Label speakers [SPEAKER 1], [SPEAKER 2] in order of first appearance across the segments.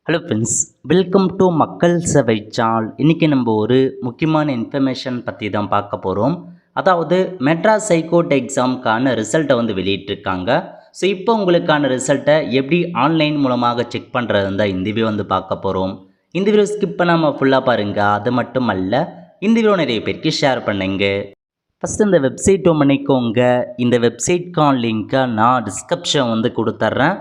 [SPEAKER 1] Hello friends, welcome to மக்கள் சேவை சால். இன்றைக்கி நம்ம ஒரு முக்கியமான இன்ஃபர்மேஷன் பற்றி தான் பார்க்க போகிறோம். அதாவது மெட்ராஸ் ஹைகோர்ட் எக்ஸாமுக்கான ரிசல்ட்டை வெளியிட்டிருக்காங்க. ஸோ இப்போ உங்களுக்கான ரிசல்ட்டை எப்படி ஆன்லைன் மூலமாக செக் பண்ணுறதுன்னு தான் இந்த வீடியோ பார்க்க போகிறோம். இந்த வீடியோ ஸ்கிப் பண்ணாமல் ஃபுல்லாக பாருங்கள். அது மட்டும் அல்ல, இந்த வீடியோ நிறைய பேருக்கு ஷேர் பண்ணுங்க. ஃபஸ்ட்டு இந்த வெப்சைட் பண்ணிக்கோங்க. இந்த வெப்சைட்கான லிங்க்கை நான் டிஸ்கிரிப்ஷன் கொடுத்துட்றேன்.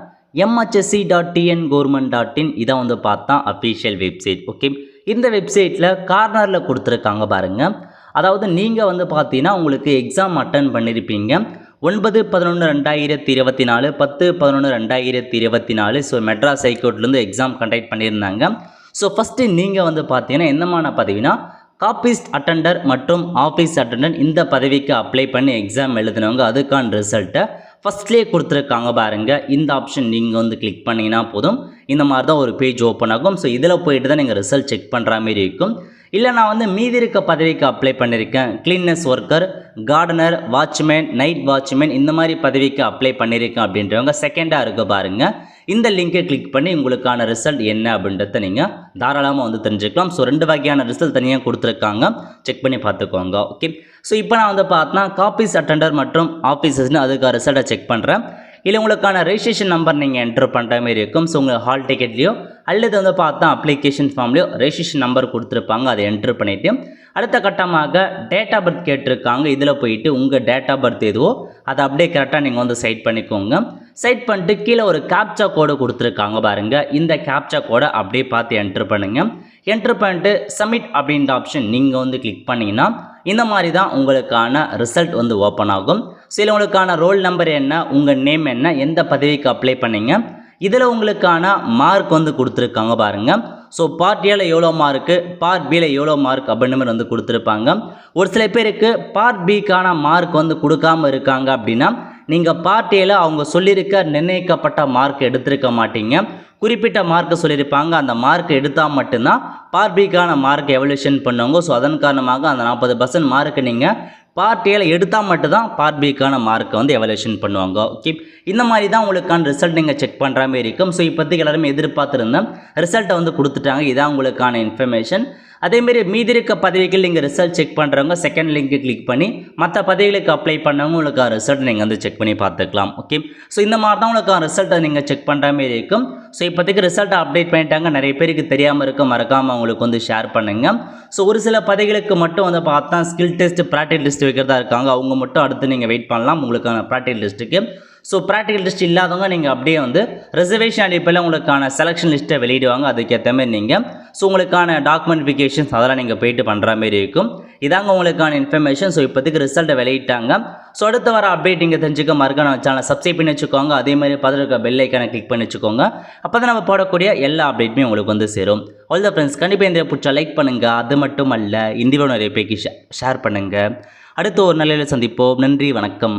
[SPEAKER 1] mhsc.tn.government.in இதை பார்த்தா அஃபீஷியல் வெப்சைட். ஓகே, இந்த வெப்சைட்டில் கார்னரில் கொடுத்துருக்காங்க பாருங்கள். அதாவது நீங்கள் பார்த்தீங்கன்னா உங்களுக்கு எக்ஸாம் அட்டன் பண்ணியிருப்பீங்க 9/11/2024 10/11/2024. ஸோ மெட்ராஸ் ஹைகோர்ட்லேருந்து எக்ஸாம் கண்டக்ட் பண்ணியிருந்தாங்க. ஸோ ஃபஸ்ட்டு நீங்கள் பார்த்தீங்கன்னா என்னமான பதவினா காப்பீஸ்ட் அட்டெண்டர் மற்றும் ஆஃபீஸ் அட்டெண்டன்ட் இந்த பதவிக்கு அப்ளை பண்ணி எக்ஸாம் எழுதினவங்க அதுக்கான ரிசல்ட்டை ஃபஸ்ட்லேயே கொடுத்துருக்காங்க பாருங்கள். இந்த ஆப்ஷன் நீங்கள் கிளிக் பண்ணிங்கன்னா போதும், இந்த மாதிரி தான் ஒரு பேஜ் ஓப்பன் ஆகும். ஸோ இதில் போயிட்டு தான் நீங்கள் ரிசல்ட் செக் பண்ணுற மாதிரி இருக்கும். இல்லை நான் மீதி இருக்க பதவிக்கு அப்ளை பண்ணியிருக்கேன், cleanness worker, gardener, watchman, night watchman இந்த மாதிரி பதவிக்கு அப்ளை பண்ணியிருக்கேன் அப்படின்றவங்க செகண்டாக இருக்க பாருங்கள். இந்த லிங்கை கிளிக் பண்ணி உங்களுக்கான ரிசல்ட் என்ன அப்படின்றத நீங்கள் தாராளமாக தெரிஞ்சுக்கலாம். ஸோ 2 வகையான ரிசல்ட் தனியாக கொடுத்துருக்காங்க, செக் பண்ணி பார்த்துக்கோங்க. ஓகே, ஸோ இப்போ நான் பார்த்தா காப்பீஸ் அட்டெண்டர் மற்றும் ஆஃபீஸர்ஸ்னு அதுக்கான ரிசல்ட்டை செக் பண்ணுறேன். இல்லை உங்களுக்கான ரெஜிஸ்ட்ரேஷன் நம்பர் நீங்கள் என்ட்ரு பண்ணுற மாதிரி இருக்கும். ஸோ உங்கள் ஹால் டிக்கெட்லையோ அல்லது பார்த்தா அப்ளிகேஷன் ஃபார்ம்லையோ ரெஜிஸ்ட்ரேஷன் நம்பர் கொடுத்துருப்பாங்க, அதை என்ட்ரு பண்ணிவிட்டு அடுத்த கட்டமாக டேட் ஆஃப் பர்த் கேட்டிருக்காங்க. இதில் போயிட்டு உங்கள் டேட் ஆஃப் பர்த் எதுவோ அதை அப்படியே கரெக்டாக நீங்கள் சைட் பண்ணிக்கோங்க. சைட் பண்ணிட்டு கீழே ஒரு கேப்சா கோடு கொடுத்துருக்காங்க பாருங்கள். இந்த கேப்சா கோடை அப்படியே பார்த்து என்ட்ரு பண்ணுங்கள். என்ட்ரு பண்ணிட்டு சப்மிட் அப்படின்ற ஆப்ஷன் நீங்கள் கிளிக் பண்ணிங்கன்னா இந்த மாதிரி தான் உங்களுக்கான ரிசல்ட் ஓப்பன் ஆகும். சில உங்களுக்கான ரோல் நம்பர் என்ன, உங்கள் நேம் என்ன, எந்த பதவிக்கு அப்ளை பண்ணீங்க, இதில் உங்களுக்கான மார்க் கொடுத்துருக்காங்க பாருங்கள். ஸோ பார்ட் ஏல எவ்வளோ மார்க்கு, பார்ட் பியில் எவ்வளோ மார்க் அப்படின்ற மாதிரி கொடுத்துருப்பாங்க. ஒரு சில பேருக்கு பார்ட் பிக்கான மார்க் கொடுக்காமல் இருக்காங்க அப்படின்னா நீங்கள் பார்ட் ஏல அவங்க சொல்லியிருக்க நிர்ணயிக்கப்பட்ட மார்க் எடுத்திருக்க மாட்டீங்க. குறிப்பிட்ட மார்க்கை சொல்லியிருப்பாங்க, அந்த மார்க் எடுத்தால் மட்டும்தான் பார்ட் பிக்கான மார்க் எவல்யூஷன் பண்ணுவாங்க. ஸோ அதன் காரணமாக அந்த 40% மார்க்கு நீங்கள் பார்ட் ஏல எடுத்தால் மட்டும்தான் பார்ட் பிக்கான மார்க்கை எவல்யூஷன் பண்ணுவாங்க. ஓகே, இந்த மாதிரி தான் உங்களுக்கான ரிசல்ட் நீங்கள் செக் பண்ணுற மாதிரி இருக்கும். ஸோ இப்போதைக்கு எல்லாருமே எதிர்பார்த்துருந்தேன், ரிசல்ட்டை கொடுத்துட்டாங்க. இதான் உங்களுக்கான இன்ஃபர்மேஷன். அதேமாரி மீதி இருக்க பதவிகள் நீங்கள் ரிசல்ட் செக் பண்ணுறவங்க செகண்ட் லிங்க்கு கிளிக் பண்ணி மற்ற பதவிகளுக்கு அப்ளை பண்ணவங்க உங்களுக்கு ரிசல்ட் நீங்கள் செக் பண்ணி பார்த்துக்கலாம். ஓகே, ஸோ இந்த மாதிரி தான் உங்களுக்கு ரிசல்ட்டை நீங்கள் செக் பண்ணுற மாதிரி இருக்கும். ஸோ இப்போதைக்கு ரிசல்ட்டை அப்டேட் பண்ணிட்டாங்க, நிறைய பேருக்கு தெரியாமல் இருக்க, மறக்காமல் அவங்களுக்கு ஷேர் பண்ணுங்கள். ஸோ ஒரு சில பதவிகளுக்கு மட்டும் பார்த்தா ஸ்கில் டெஸ்ட், ப்ராக்டிகல் டெஸ்ட் வைக்கிறதா இருக்காங்க. அவங்க மட்டும் அடுத்து நீங்கள் வெயிட் பண்ணலாம் உங்களுக்கான ப்ராக்டிகல் டெஸ்ட்டுக்கு. ஸோ ப்ராக்டிகல் டெஸ்ட் இல்லாதவங்க நீங்கள் அப்படியே ரிசர்வேஷன் அடிப்படையில் உங்களுக்கான செலெக்ஷன் லிஸ்ட்டை வெளியிடுவாங்க. அதுக்கேற்ற மாதிரி நீங்கள் உங்களுக்கான டாக்குமெண்ட்டிஃபிகேஷன்ஸ் அதெல்லாம் நீங்கள் போயிட்டு பண்ணுற மாதிரி இருக்கும். இதாங்க உங்களுக்கான இன்ஃபர்மேஷன். ஸோ இப்போதைக்கு ரிசல்ட்டை வெளியிட்டாங்க. ஸோ அடுத்த வர அப்டேட் நீங்கள் தெரிஞ்சுக்க மறக்காம சேனலை சப்ஸ்கிரைப் பண்ணி வச்சுக்கோங்க. அதே மாதிரி பக்கத்தில் இருக்க பெல் ஐக்கானை கிளிக் பண்ணி வச்சுக்கோங்க. அப்போ தான் நம்ம போடக்கூடிய எல்லா அப்டேட்டுமே உங்களுக்கு சேரும். ஆல் த ஃப்ரெண்ட்ஸ், கண்டிப்பாக இந்த பிடிச்சா லைக் பண்ணுங்கள். அது மட்டும் அல்ல, இந்த வீடியோ நிறைய பேருக்கு ஷேர் பண்ணுங்கள். அடுத்த ஒரு நல்ல சந்திப்போம். நன்றி, வணக்கம்.